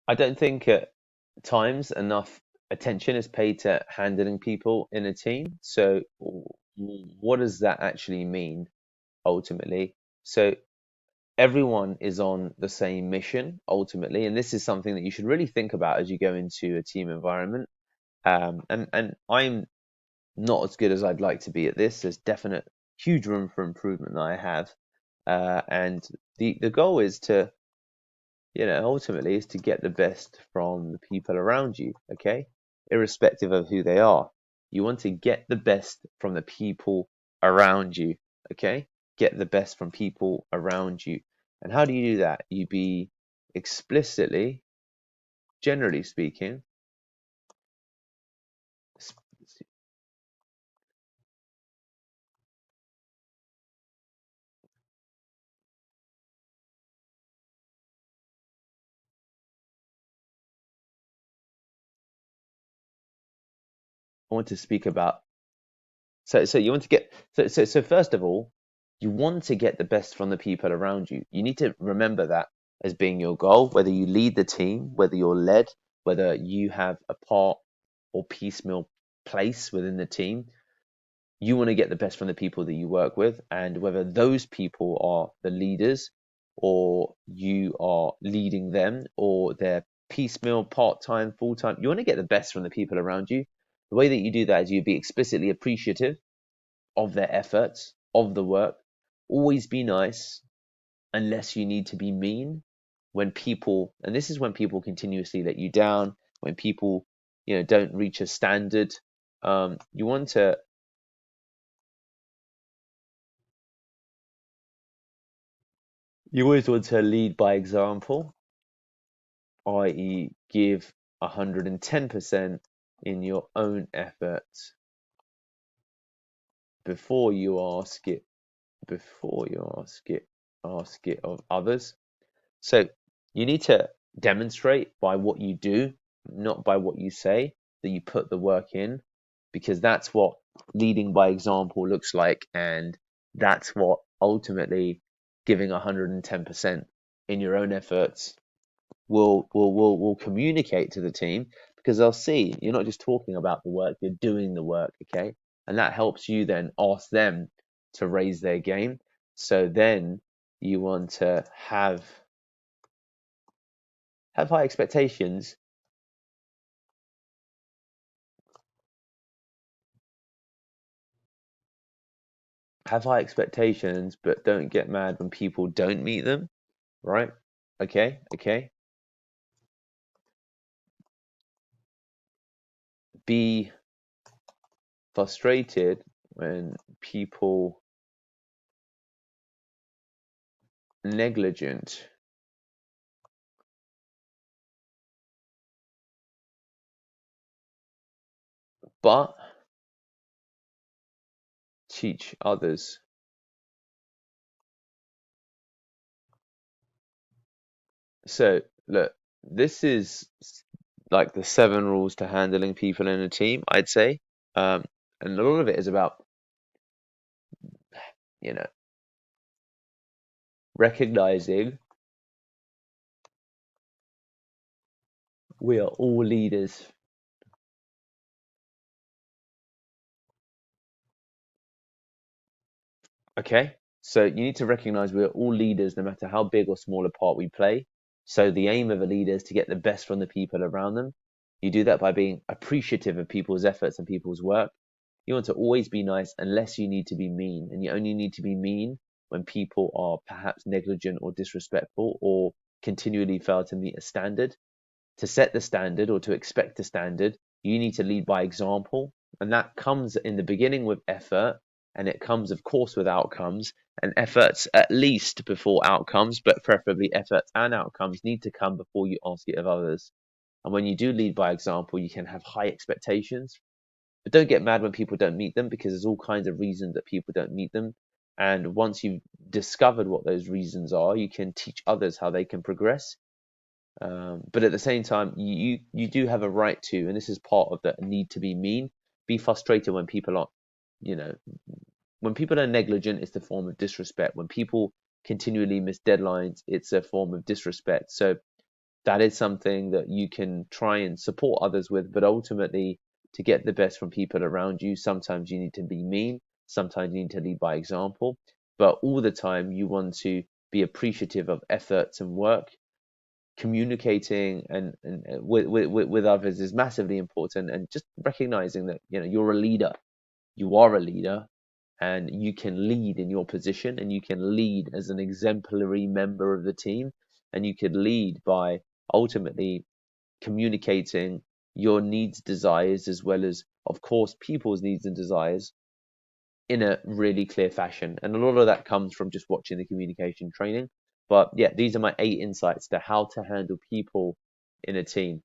I don't think at times enough attention is paid to handling people in a team. So, what does that actually mean ultimately? So, everyone is on the same mission ultimately, and this is something that you should really think about as you go into a team environment. And I'm not as good as I'd like to be at this. There's definite huge room for improvement that I have, and the goal is to ultimately is to get the best from the people around you, okay? Irrespective of who they are. You want to get the best from the people around you, okay? Get the best from people around you. And how do you do that? You be explicitly, generally speaking, I want to speak about so you want to get so first of all, you want to get the best from the people around you. You need to remember that as being your goal, whether you lead the team, whether you're led, whether you have a part or piecemeal place within the team. You want to get the best from the people that you work with, and whether those people are the leaders or you are leading them or they're piecemeal, part-time, full-time, you want to get the best from the people around you. The way that you do that is you be explicitly appreciative of their efforts, of the work. Always be nice unless you need to be mean. When people, and this is when people continuously let you down, when people, don't reach a standard, you want to, you always want to lead by example, i.e., give 110% in your own efforts before you ask it, before you ask it of others. So you need to demonstrate by what you do, not by what you say, that you put the work in, because that's what leading by example looks like, and that's what ultimately giving 110% in your own efforts will communicate to the team, because they'll see you're not just talking about the work, you're doing the work, okay? And that helps you then ask them to raise their game. So then you want to have high expectations, have high expectations, but don't get mad when people don't meet them, right? Okay, okay. Be frustrated when people negligent, but teach others. So look, this is like the 7 rules to handling people in a team, I'd say. Um, and a lot of it is about, you know, recognizing we are all leaders. Okay, so you need to recognize we're all leaders, no matter how big or small a part we play. So the aim of a leader is to get the best from the people around them. You do that by being appreciative of people's efforts and people's work. You want to always be nice unless you need to be mean, and you only need to be mean when people are perhaps negligent or disrespectful or continually fail to meet a standard. To set the standard or to expect a standard, you need to lead by example. And that comes in the beginning with effort, and it comes, of course, with outcomes. And efforts at least before outcomes, but preferably efforts and outcomes need to come before you ask it of others. And when you do lead by example, you can have high expectations, but don't get mad when people don't meet them, because there's all kinds of reasons that people don't meet them. And once you've discovered what those reasons are, you can teach others how they can progress. But at the same time, you do have a right to, and this is part of the need to be mean. Be frustrated when people are, you know, when people are negligent, it's a form of disrespect. When people continually miss deadlines, it's a form of disrespect. So that is something that you can try and support others with. But ultimately, to get the best from people around you, sometimes you need to be mean, sometimes you need to lead by example. But all the time, you want to be appreciative of efforts and work. Communicating and with others is massively important, and just recognizing that you're a leader, you are a leader, and you can lead in your position, and you can lead as an exemplary member of the team, and you can lead by ultimately communicating your needs, desires, as well as, of course, people's needs and desires in a really clear fashion. And a lot of that comes from just watching the communication training. But yeah, these are my 8 insights to how to handle people in a team.